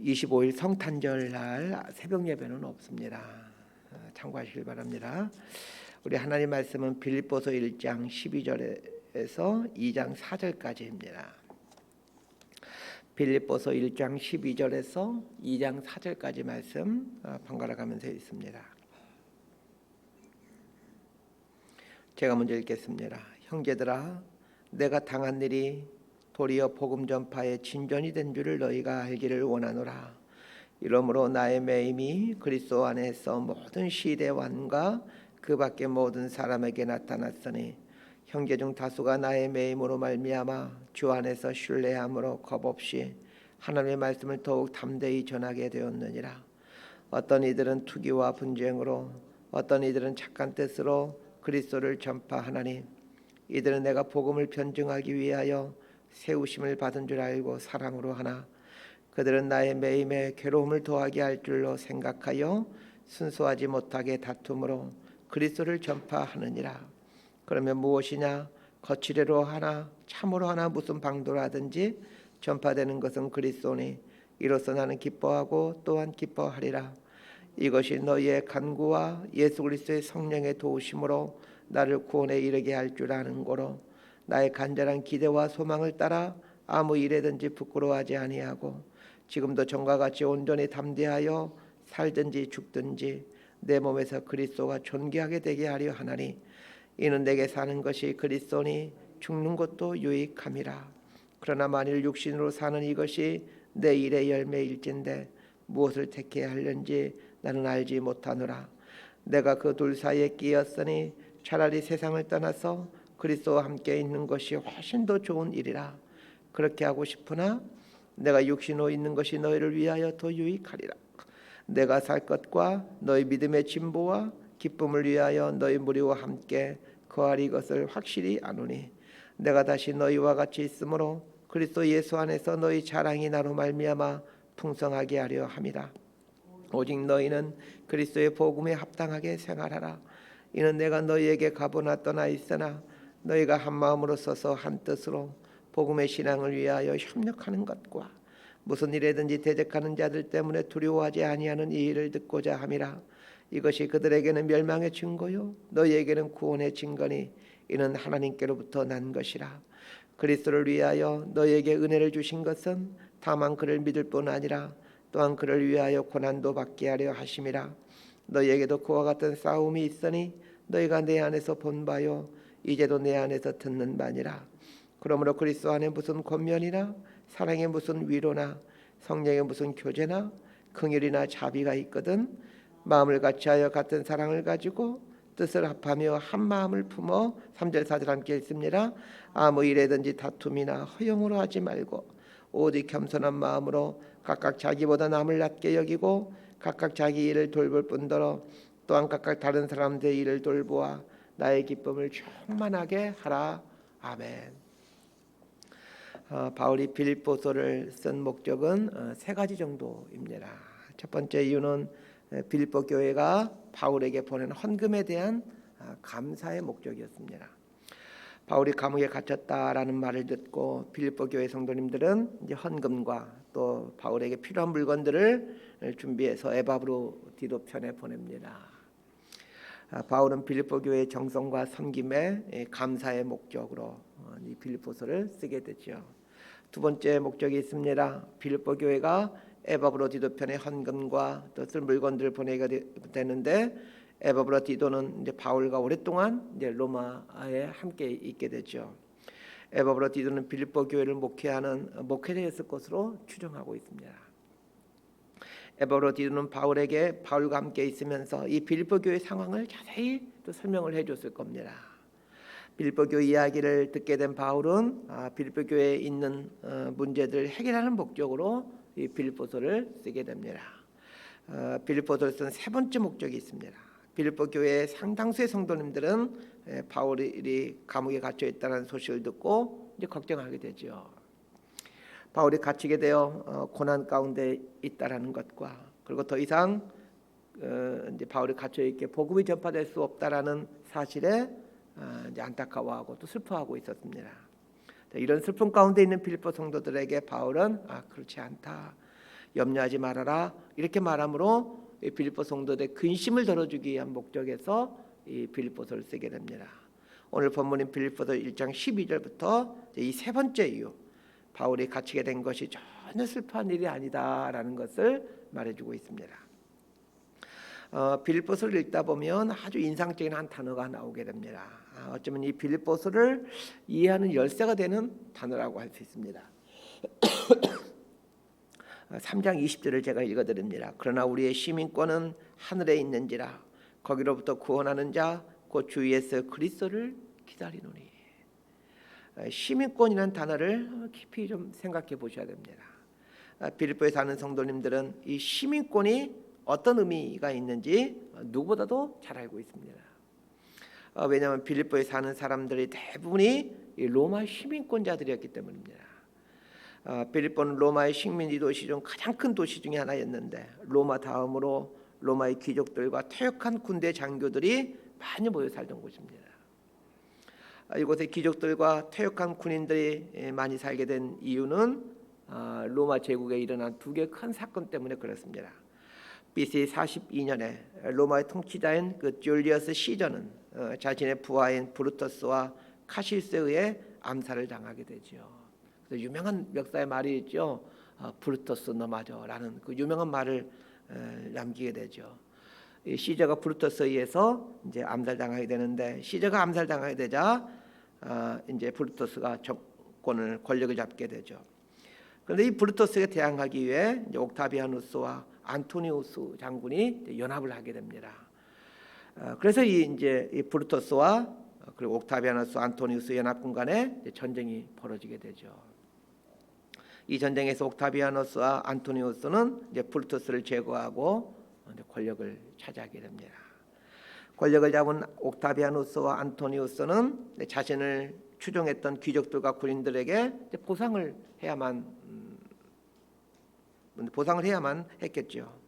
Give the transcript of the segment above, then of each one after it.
25일 성탄절 날 새벽 예배는 없습니다. 참고하시길 바랍니다. 우리 하나님 말씀은 빌립보서 1장 12절에서 2장 4절까지입니다. 빌립보서 1장 12절에서 2장 4절까지 말씀 번갈아 가면서 있습니다. 제가 먼저 읽겠습니다. 형제들아, 내가 당한 일이 도리어 복음 전파의 진전이 된 줄을 너희가 알기를 원하노라. 이러므로 나의 매임이 그리스도 안에서 모든 시대wan과 그 밖의 모든 사람에게 나타났으니 형제 중 다수가 나의 매임으로 말미암아 주 안에서 신뢰함으로 겁없이 하나님의 말씀을 더욱 담대히 전하게 되었느니라. 어떤 이들은 투기와 분쟁으로, 어떤 이들은 착한 뜻으로 그리스도를 전파하나니 이들은 내가 복음을 변증하기 위하여 세우심을 받은 줄 알고 사랑으로 하나 그들은 나의 매임에 괴로움을 더하게 할 줄로 생각하여 순수하지 못하게 다툼으로 그리스도를 전파하느니라. 그러면 무엇이냐? 거칠애로 하나 참으로 하나 무슨 방도로 하든지 전파되는 것은 그리스도니 이로써 나는 기뻐하고 또한 기뻐하리라. 이것이 너희의 간구와 예수 그리스도의 성령의 도우심으로 나를 구원에 이르게 할 줄 아는 거로 나의 간절한 기대와 소망을 따라 아무 일에든지 부끄러워하지 아니하고 지금도 전과 같이 온전히 담대하여 살든지 죽든지 내 몸에서 그리스도가 존귀하게 되게 하려 하나니 이는 내게 사는 것이 그리스도니 죽는 것도 유익함이라. 그러나 만일 육신으로 사는 이것이 내 일의 열매일진데 무엇을 택해야 하는지 나는 알지 못하노라. 내가 그 둘 사이에 끼었으니 차라리 세상을 떠나서 그리스도와 함께 있는 것이 훨씬 더 좋은 일이라. 그렇게 하고 싶으나 내가 육신으로 있는 것이 너희를 위하여 더 유익하리라. 내가 살 것과 너희 믿음의 진보와 기쁨을 위하여 너희 무리와 함께 거하리 것을 확실히 아노니 내가 다시 너희와 같이 있으므로 그리스도 예수 안에서 너희 자랑이 나로 말미암아 풍성하게 하려 함이라. 오직 너희는 그리스도의 복음에 합당하게 생활하라. 이는 내가 너희에게 가보나 떠나 있으나 너희가 한 마음으로 서서 한 뜻으로 복음의 신앙을 위하여 협력하는 것과 무슨 일에든지 대적하는 자들 때문에 두려워하지 아니하는 이 일을 듣고자 함이라. 이것이 그들에게는 멸망의 증거요 너희에게는 구원의 증거니 이는 하나님께로부터 난 것이라. 그리스도를 위하여 너희에게 은혜를 주신 것은 다만 그를 믿을 뿐 아니라 또한 그를 위하여 고난도 받게 하려 하심이라. 너희에게도 그와 같은 싸움이 있으니 너희가 내 안에서 본 바요 이제도 내 안에서 듣는 바니라. 그러므로 그리스도 안에 무슨 권면이나 사랑에 무슨 위로나 성령에 무슨 교제나 긍휼이나 자비가 있거든 마음을 같이하여 같은 사랑을 가지고 뜻을 합하며 한 마음을 품어 3절 4절 함께 읽습니다. 아무 일에든지 다툼이나 허용으로 하지 말고 오직 겸손한 마음으로 각각 자기보다 남을 낮게 여기고 각각 자기 일을 돌볼 뿐더러 또한 각각 다른 사람들의 일을 돌보아 나의 기쁨을 충만하게 하라. 아멘. 바울이 빌립보서를 쓴 목적은 세 가지 정도입니다. 첫 번째 이유는 빌립보 교회가 바울에게 보낸 헌금에 대한 감사의 목적이었습니다. 바울이 감옥에 갇혔다라는 말을 듣고 빌립보 교회 성도님들은 이제 헌금과 또 바울에게 필요한 물건들을 준비해서 에바브로디도 편에 보냅니다. 바울은 빌립보 교회의 정성과 섬김에 감사의 목적으로 이 빌립보서를 쓰게 되죠. 두 번째 목적이 있습니다. 빌립보 교회가 에바브로디도 편에 헌금과 또 쓸 물건들을 보내게 되는데 에바브로디도는 이제 바울과 오랫동안 이제 로마에 함께 있게 되죠. 에바브로디도는 빌립보 교회를 목회하는 목회자였을 것으로 추정하고 있습니다. 에바브로디도는 바울에게 바울과 함께 있으면서 이 빌립보 교회 상황을 자세히 또 설명을 해줬을 겁니다. 빌립보 교회 이야기를 듣게 된 바울은 빌립보 교회에 있는 문제들을 해결하는 목적으로 이 빌립보서를 쓰게 됩니다. 빌립보서를 쓴 세 번째 목적이 있습니다. 빌립보 교회의 상당수의 성도님들은 바울이 감옥에 갇혀 있다는 소식을 듣고 이제 걱정하게 되죠. 바울이 갇히게 되어 고난 가운데 있다라는 것과 그리고 더 이상 이제 바울이 갇혀 있게 복음이 전파될 수 없다라는 사실에 이제 안타까워하고 또 슬퍼하고 있었습니다. 이런 슬픔 가운데 있는 빌립보 성도들에게 바울은 그렇지 않다. 염려하지 말아라 이렇게 말함으로 이 빌립보 성도들의 근심을 덜어주기 위한 목적에서 이 빌립보서를 쓰게 됩니다. 오늘 본문인 빌립보서 1장 12절부터 이 세 번째 이유, 바울이 갇히게 된 것이 전혀 슬퍼한 일이 아니다라는 것을 말해주고 있습니다. 빌립보서를 읽다 보면 아주 인상적인 한 단어가 나오게 됩니다. 어쩌면 이 빌립보서를 이해하는 열쇠가 되는 단어라고 할 수 있습니다. 3장 20절을 제가 읽어드립니다. 그러나 우리의 시민권은 하늘에 있는지라 거기로부터 구원하는 자 곧 주 예수 그리스도를 기다리노니. 시민권이라는 단어를 깊이 좀 생각해 보셔야 됩니다. 빌립보에 사는 성도님들은 이 시민권이 어떤 의미가 있는지 누구보다도 잘 알고 있습니다. 왜냐하면 빌립보에 사는 사람들이 대부분이 로마 시민권자들이었기 때문입니다. 빌립보는 로마의 식민지 도시 중 가장 큰 도시 중에 하나였는데 로마 다음으로 로마의 귀족들과 퇴역한 군대 장교들이 많이 모여 살던 곳입니다. 이곳에 귀족들과 퇴역한 군인들이 많이 살게 된 이유는 로마 제국에 일어난 두 개의 큰 사건 때문에 그렇습니다. BC 42년에 로마의 통치자인 그 줄리어스 시저는 자신의 부하인 브루터스와 카시스에 의해 암살을 당하게 되죠. 그래서 유명한 역사의 말이 있죠. 브루터스 너 맞아라는 그 유명한 말을 남기게 되죠. 이 시저가 브루터스에 의해서 이제 암살당하게 되는데 시저가 암살당하게 되자 이제 브루터스가 권력을 잡게 되죠. 그런데 이 브루터스에 대항하기 위해 이제 옥타비아누스와 안토니우스 장군이 연합을 하게 됩니다. 그래서 이 브루터스와 그리고 옥타비아누스, 안토니우스 연합군 간에 전쟁이 벌어지게 되죠. 이 전쟁에서 옥타비아누스와 안토니우스는 이제 브루터스를 제거하고 권력을 차지하게 됩니다. 권력을 잡은 옥타비아누스와 안토니우스는 자신을 추종했던 귀족들과 군인들에게 보상을 해야만 했겠죠.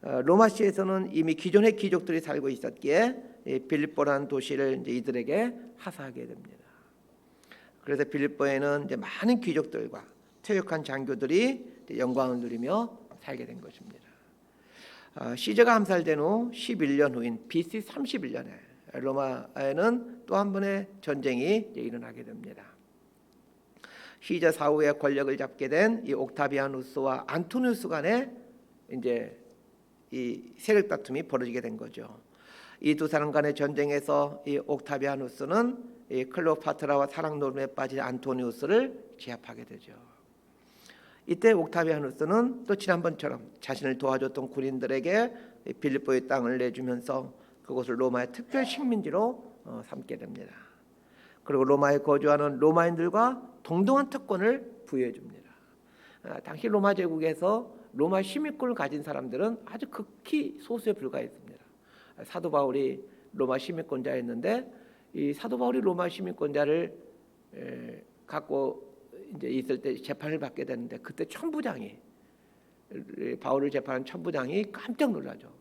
로마시에서는 이미 기존의 귀족들이 살고 있었기에 빌립보라는 도시를 이제 이들에게 하사하게 됩니다. 그래서 빌립보에는 이제 많은 귀족들과 퇴역한 장교들이 영광을 누리며 살게 된 것입니다. 시저가 암살된 후 11년 후인 BC 31년에 로마에는 또 한 번의 전쟁이 일어나게 됩니다. 시저 사후에 권력을 잡게 된 이 옥타비아누스와 안토니우스 간에 이제 이 세력 다툼이 벌어지게 된 거죠. 이 두 사람 간의 전쟁에서 이 옥타비아누스는 이 클레오파트라와 사랑 노름에 빠진 안토니우스를 제압하게 되죠. 이때 옥타비아누스는 또 지난번처럼 자신을 도와줬던 군인들에게 빌립보의 땅을 내주면서 그곳을 로마의 특별 식민지로 삼게 됩니다. 그리고 로마에 거주하는 로마인들과 동등한 특권을 부여해 줍니다. 당시 로마 제국에서 로마 시민권을 가진 사람들은 아주 극히 소수에 불과했습니다. 사도 바울이 로마 시민권자였는데 이 사도 바울이 로마 시민권자를 갖고 이제 있을 때 재판을 받게 되는데 그때 천부장이 바울을 재판한 천부장이 깜짝 놀라죠.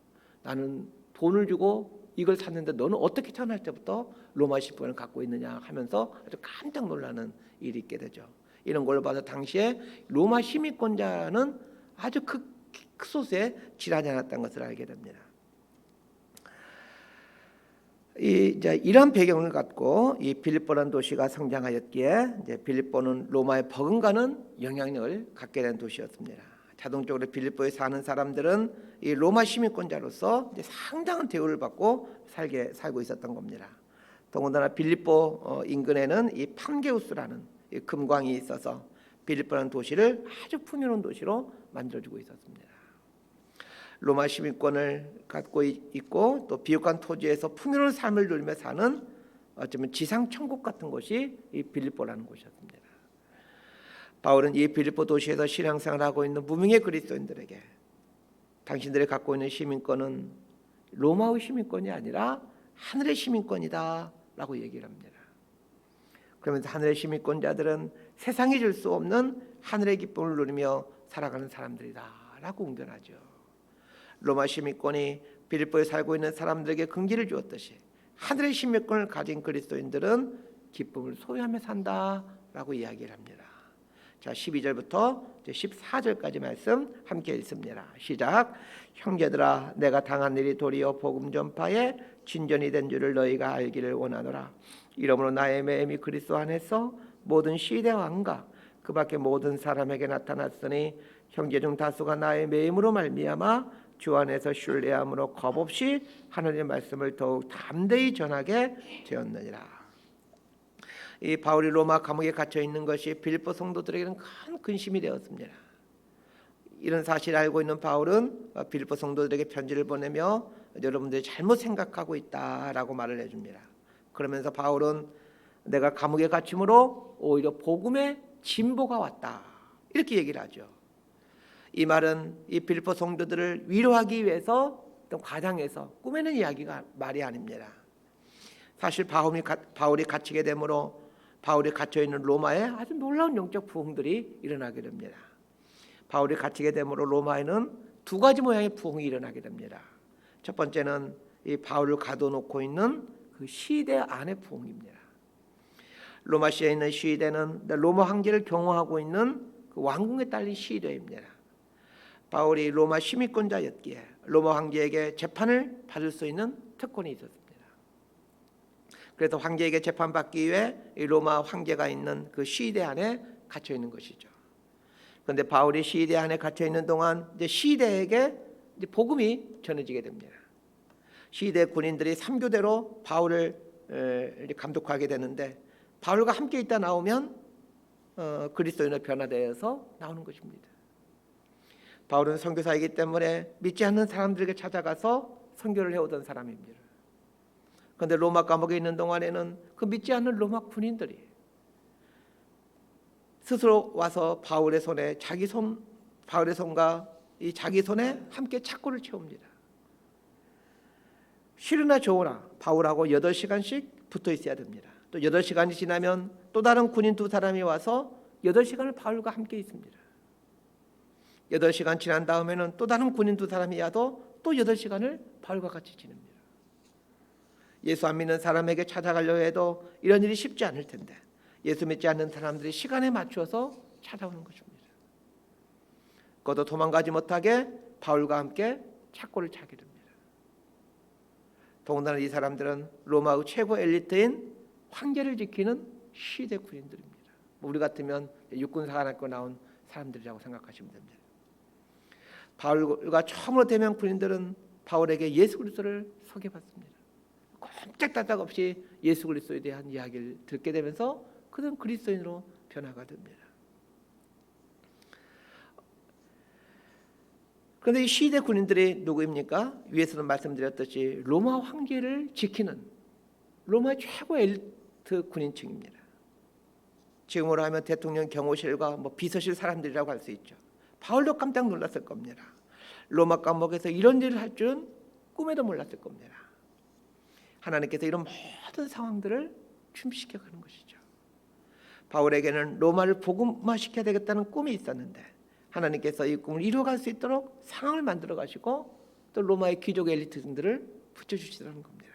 나는 돈을 주고 이걸 샀는데 너는 어떻게 태어날 때부터 로마 시민권을 갖고 있느냐 하면서 아주 깜짝 놀라는 일이 있게 되죠. 이런 걸 봐서 당시에 로마 시민권자는 아주 극소수에 지나지 않았다는 것을 알게 됩니다. 이런 배경을 갖고 이 빌립보라는 도시가 성장하였기에 이제 빌립보는 로마에 버금가는 영향력을 갖게 된 도시였습니다. 자동적으로 빌립보에 사는 사람들은 이 로마 시민권자로서 이제 상당한 대우를 받고 살고 있었던 겁니다. 더군다나 빌립보 인근에는 이 판게우스라는 이 금광이 있어서 빌립보라는 도시를 아주 풍요로운 도시로 만들어주고 있었습니다. 로마 시민권을 갖고 있고 또 비옥한 토지에서 풍요로운 삶을 누리며 사는 어쩌면 지상 천국 같은 곳이 이 빌립보라는 곳이었습니다. 바울은 이 빌립보 도시에서 신앙생활하고 있는 무명의 그리스도인들에게 당신들이 갖고 있는 시민권은 로마의 시민권이 아니라 하늘의 시민권이다 라고 얘기를 합니다. 그러면서 하늘의 시민권자들은 세상이 줄 수 없는 하늘의 기쁨을 누리며 살아가는 사람들이다 라고 웅변하죠. 로마 시민권이 빌립보에 살고 있는 사람들에게 긍지를 주었듯이 하늘의 시민권을 가진 그리스도인들은 기쁨을 소유하며 산다라고 이야기를 합니다. 자, 12절부터 14절까지 말씀 함께 읽습니다. 시작. 형제들아, 내가 당한 일이 도리어 복음 전파에 진전이 된 줄을 너희가 알기를 원하노라. 이러므로 나의 매임이 그리스도 안에서 모든 시대와 왕과 그 밖에 모든 사람에게 나타났으니 형제 중 다수가 나의 매임으로 말미암아 주 안에서 신뢰함으로 겁없이 하나님의 말씀을 더욱 담대히 전하게 되었느니라. 이 바울이 로마 감옥에 갇혀 있는 것이 빌립보 성도들에게는 큰 근심이 되었습니다. 이런 사실을 알고 있는 바울은 빌립보 성도들에게 편지를 보내며 여러분들이 잘못 생각하고 있다라고 말을 해줍니다. 그러면서 바울은 내가 감옥에 갇힘으로 오히려 복음의 진보가 왔다, 이렇게 얘기를 하죠. 이 말은 이 빌립보 성도들을 위로하기 위해서 또 과장해서 꾸며낸 이야기가 말이 아닙니다. 사실 바울이 갇히게 되므로 바울이 갇혀있는 로마에 아주 놀라운 영적 부흥들이 일어나게 됩니다. 바울이 갇히게 되므로 로마에는 두 가지 모양의 부흥이 일어나게 됩니다. 첫 번째는 이 바울을 가둬놓고 있는 그 시대 안의 부흥입니다. 로마시에 있는 시대는 로마 황제를 경호하고 있는 그 왕궁에 딸린 시대입니다. 바울이 로마 시민권자였기에 로마 황제에게 재판을 받을 수 있는 특권이 있었습니다. 그래서 황제에게 재판받기 위해 이 로마 황제가 있는 그 시대 안에 갇혀 있는 것이죠. 그런데 바울이 시대 안에 갇혀 있는 동안 이제 시대에게 이제 복음이 전해지게 됩니다. 시대 군인들이 3교대로 바울을 감독하게 되는데 바울과 함께 있다 나오면 그리스도인으로 변화되어서 나오는 것입니다. 바울은 선교사이기 때문에 믿지 않는 사람들에게 찾아가서 선교를 해오던 사람입니다. 그런데 로마 감옥에 있는 동안에는 그 믿지 않는 로마 군인들이 스스로 와서 바울의 손과 이 자기 손에 함께 착고를 채웁니다. 싫으나 좋으나 바울하고 8시간씩 붙어 있어야 됩니다. 또 8시간이 지나면 또 다른 군인 2사람이 와서 8시간을 바울과 함께 있습니다. 8시간 지난 다음에는 또 다른 군인 2사람이 와도 또 8시간을 바울과 같이 지냅니다. 예수 안 믿는 사람에게 찾아가려 해도 이런 일이 쉽지 않을 텐데 예수 믿지 않는 사람들이 시간에 맞춰서 찾아오는 것입니다. 그것도 도망가지 못하게 바울과 함께 착고를 차게 됩니다. 더군다나 이 사람들은 로마의 최고 엘리트인 황제를 지키는 시대 군인들입니다. 우리 같으면 육군사관학교 나온 사람들이라고 생각하시면 됩니다. 바울과 처음으로 대면 군인들은 바울에게 예수 그리스도를 소개받습니다. 꼼짝달싹 없이 예수 그리스도에 대한 이야기를 듣게 되면서 그는 그리스도인으로 변화가 됩니다. 그런데 이 시대 군인들이 누구입니까? 위에서는 말씀드렸듯이 로마 황제를 지키는 로마의 최고 엘리트 군인층입니다. 지금으로 하면 대통령 경호실과 비서실 사람들이라고 할 수 있죠. 바울도 깜짝 놀랐을 겁니다. 로마 감옥에서 이런 일을 할 줄은 꿈에도 몰랐을 겁니다. 하나님께서 이런 모든 상황들을 준비시켜가는 것이죠. 바울에게는 로마를 복음화시켜야 되겠다는 꿈이 있었는데 하나님께서 이 꿈을 이루어갈 수 있도록 상황을 만들어 가시고 또 로마의 귀족 엘리트들을 붙여주시라는 겁니다.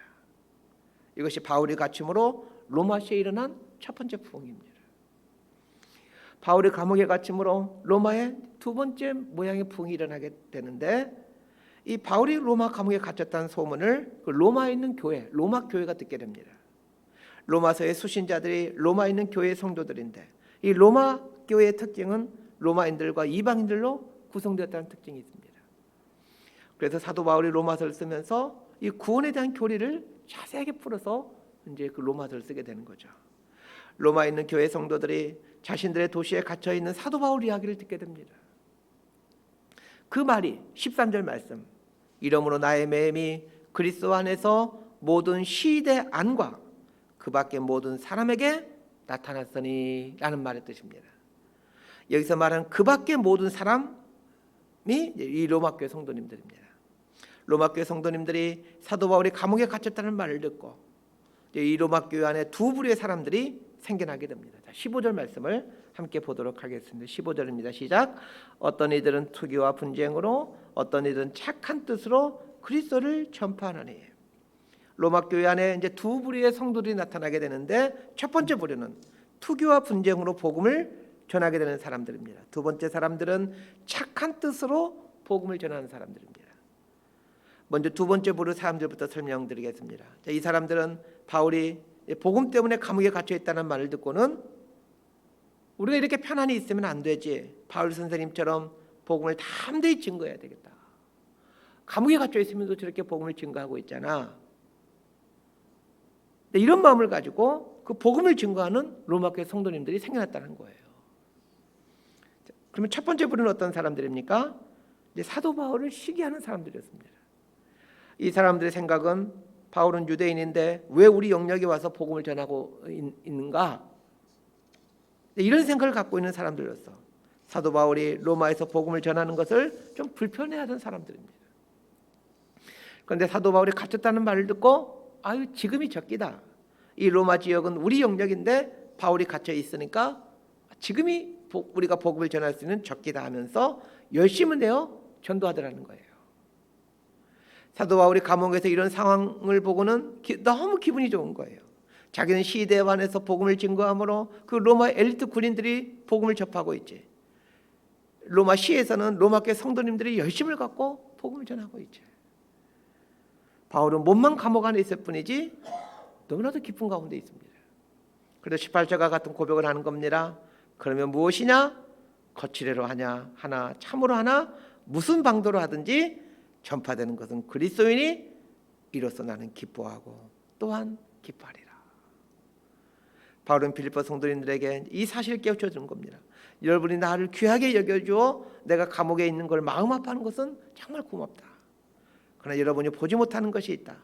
이것이 바울이 갇힘으로 로마시에 일어난 첫 번째 부흥입니다. 바울이 감옥에 갇힘으로 로마의 두 번째 모양의 부흥이 일어나게 되는데 이 바울이 로마 감옥에 갇혔다는 소문을 그 로마에 있는 교회, 로마 교회가 듣게 됩니다. 로마서의 수신자들이 로마에 있는 교회의 성도들인데 이 로마 교회의 특징은 로마인들과 이방인들로 구성되었다는 특징이 있습니다. 그래서 사도 바울이 로마서를 쓰면서 이 구원에 대한 교리를 자세하게 풀어서 이제 그 로마서를 쓰게 되는 거죠. 로마에 있는 교회 성도들이 자신들의 도시에 갇혀 있는 사도 바울 이야기를 듣게 됩니다. 그 말이 13절 말씀. 이러므로 나의 매임이 그리스도 안에서 모든 시대 안과 그 밖에 모든 사람에게 나타났으니 라는 말의 뜻입니다. 여기서 말하는 그 밖에 모든 사람이 이 로마교회 성도님들입니다. 로마교회 성도님들이 사도 바울이 감옥에 갇혔다는 말을 듣고 이 로마교회 안에 두 부류의 사람들이 생겨나게 됩니다. 15절 말씀을 함께 보도록 하겠습니다. 15절입니다. 시작. 어떤 이들은 투기와 분쟁으로 어떤 이들은 착한 뜻으로 그리스도를 전파하느니. 로마 교회 안에 이제 두 부류의 성도들이 나타나게 되는데 첫 번째 부류는 투기와 분쟁으로 복음을 전하게 되는 사람들입니다. 두 번째 사람들은 착한 뜻으로 복음을 전하는 사람들입니다. 먼저 두 번째 부류 사람들부터 설명드리겠습니다. 이 사람들은 바울이 복음 때문에 감옥에 갇혀 있다는 말을 듣고는 우리가 이렇게 편안히 있으면 안 되지, 바울 선생님처럼 복음을 담대히 증거해야 되겠다. 감옥에 갇혀 있으면서 저렇게 복음을 증거하고 있잖아. 이런 마음을 가지고 그 복음을 증거하는 로마교회 성도님들이 생겨났다는 거예요. 그러면 첫 번째 부류는 어떤 사람들입니까? 이제 사도 바울을 시기하는 사람들이었습니다. 이 사람들의 생각은 바울은 유대인인데 왜 우리 영역에 와서 복음을 전하고 있는가? 이런 생각을 갖고 있는 사람들이었어. 사도 바울이 로마에서 복음을 전하는 것을 좀 불편해하던 사람들입니다. 그런데 사도 바울이 갇혔다는 말을 듣고 아유, 지금이 적기다. 이 로마 지역은 우리 영역인데 바울이 갇혀 있으니까 지금이 우리가 복음을 전할 수 있는 적기다 하면서 열심을 내어 전도하더라는 거예요. 사도 바울이 감옥에서 이런 상황을 보고는 너무 기분이 좋은 거예요. 자기는 시대반에서 복음을 증거함으로 그 로마 엘리트 군인들이 복음을 접하고 있지. 로마 시에서는 로마교회 성도님들이 열심을 갖고 복음을 전하고 있지. 바울은 몸만 감옥 안에 있을 뿐이지 너무나도 기쁜 가운데 있습니다. 그래서 18절과 같은 고백을 하는 겁니다. 그러면 무엇이냐? 거칠애로 하나 참으로 하나 무슨 방도로 하든지 전파되는 것은 그리스도이니 이로써 나는 기뻐하고 또한 기뻐하리라. 바울은 빌립보 성도님들에게 이 사실을 깨우쳐 주는 겁니다. 여러분이 나를 귀하게 여겨주어 내가 감옥에 있는 걸 마음 아파하는 것은 정말 고맙다. 그러나 여러분이 보지 못하는 것이 있다.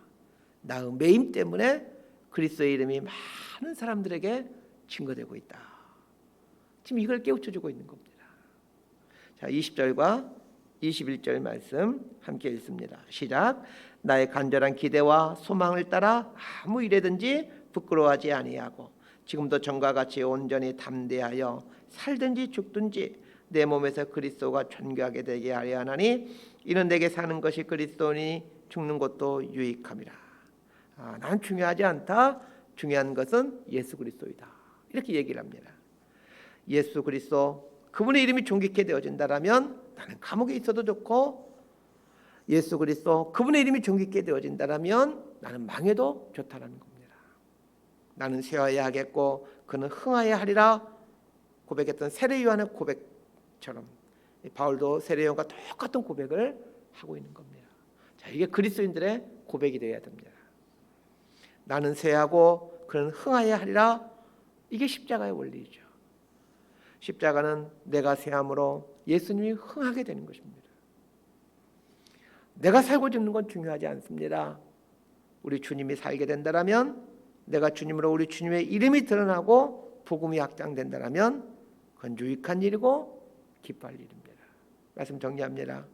나의 매임 때문에 그리스도의 이름이 많은 사람들에게 증거되고 있다. 지금 이걸 깨우쳐 주고 있는 겁니다. 자, 20절과 21절 말씀 함께 읽습니다. 시작. 나의 간절한 기대와 소망을 따라 아무 일에든지 부끄러워하지 아니하고 지금도 전과 같이 온전히 담대하여 살든지 죽든지 내 몸에서 그리스도가 존귀하게 되게 하려 하나니 이는 내게 사는 것이 그리스도니 죽는 것도 유익함이라. 난 중요하지 않다. 중요한 것은 예수 그리스도이다. 이렇게 얘기를 합니다. 예수 그리스도 그분의 이름이 존귀케 되어진다라면 나는 감옥에 있어도 좋고, 예수 그리스도 그분의 이름이 존귀케 되어진다라면 나는 망해도 좋다라는 겁니다. 나는 쇠하여야 하겠고 그는 흥하여야 하리라 고백했던 세례 요한의 고백처럼 바울도 세례 요한과 똑같은 고백을 하고 있는 겁니다. 자, 이게 그리스도인들의 고백이 되어야 됩니다. 나는 쇠하고 그는 흥하여야 하리라. 이게 십자가의 원리죠. 십자가는 내가 쇠함으로 예수님이 흥하게 되는 것입니다. 내가 살고 죽는 건 중요하지 않습니다. 우리 주님이 살게 된다면, 내가 주님으로 우리 주님의 이름이 드러나고 복음이 확장된다면 그건 유익한 일이고 기뻐할 일입니다. 말씀 정리합니다.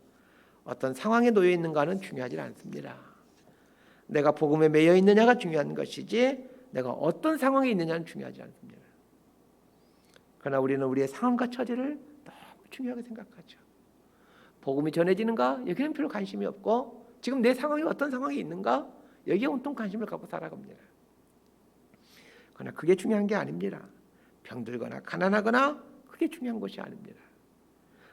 어떤 상황에 놓여 있는가는 중요하지 않습니다. 내가 복음에 매여 있느냐가 중요한 것이지 내가 어떤 상황에 있느냐는 중요하지 않습니다. 그러나 우리는 우리의 상황과 처지를 너무 중요하게 생각하죠. 복음이 전해지는가? 여기는 별로 관심이 없고 지금 내 상황이 어떤 상황이 있는가? 여기에 온통 관심을 갖고 살아갑니다. 그러나 그게 중요한 게 아닙니다. 병들거나 가난하거나 그게 중요한 것이 아닙니다.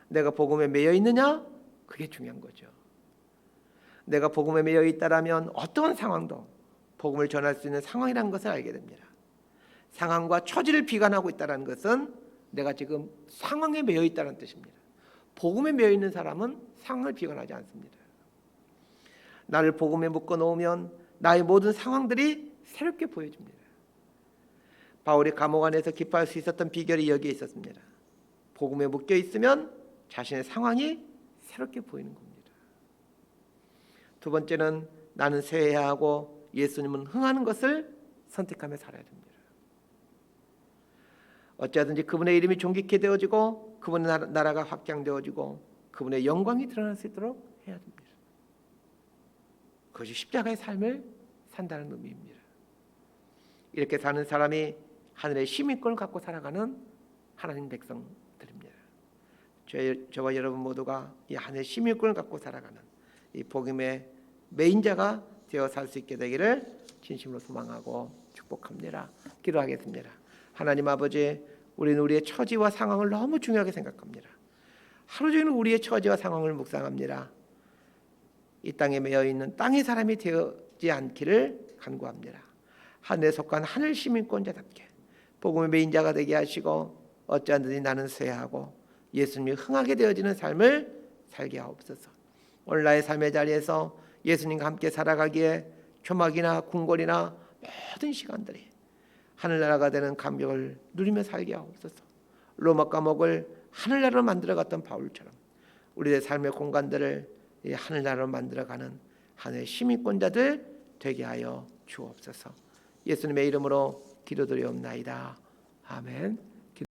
내가 복음에 매여 있느냐? 그게 중요한 거죠. 내가 복음에 매여 있다라면 어떠한 상황도 복음을 전할 수 있는 상황이라는 것을 알게 됩니다. 상황과 처지를 비관하고 있다는 것은 내가 지금 상황에 매여 있다는 뜻입니다. 복음에 매여 있는 사람은 상황을 비관하지 않습니다. 나를 복음에 묶어 놓으면 나의 모든 상황들이 새롭게 보여집니다. 바울이 감옥 안에서 기뻐할 수 있었던 비결이 여기에 있었습니다. 복음에 묶여 있으면 자신의 상황이 새롭게 보이는 겁니다. 두 번째는 나는 쇠해야 하고 예수님은 흥하는 것을 선택하며 살아야 됩니다. 어찌하든지 그분의 이름이 존귀케 되어지고 그분의 나라가 확장되어지고 그분의 영광이 드러날 수 있도록 해야 됩니다. 그것이 십자가의 삶을 산다는 의미입니다. 이렇게 사는 사람이 하늘의 시민권을 갖고 살아가는 하나님 백성들입니다. 저와 여러분 모두가 이 하늘의 시민권을 갖고 살아가는 이 복음의 메인자가 되어 살 수 있게 되기를 진심으로 소망하고 축복합니다. 기도하겠습니다. 하나님 아버지, 우리는 우리의 처지와 상황을 너무 중요하게 생각합니다. 하루 종일 우리의 처지와 상황을 묵상합니다. 이 땅에 매여 있는 땅의 사람이 되지 않기를 간구합니다. 하늘에 속한 하늘 시민권자답게 복음의 메인자가 되게 하시고 어찌하든지 나는 쇠하고 예수님이 흥하게 되어지는 삶을 살게 하옵소서. 오늘 나의 삶의 자리에서 예수님과 함께 살아가기에 초막이나 궁궐이나 모든 시간들이 하늘나라가 되는 감격을 누리며 살게 하옵소서. 로마 감옥을 하늘나라로 만들어갔던 바울처럼 우리의 삶의 공간들을 하늘나라로 만들어가는 하늘의 시민권자들 되게 하여 주옵소서. 예수님의 이름으로 기도드리옵나이다. 아멘.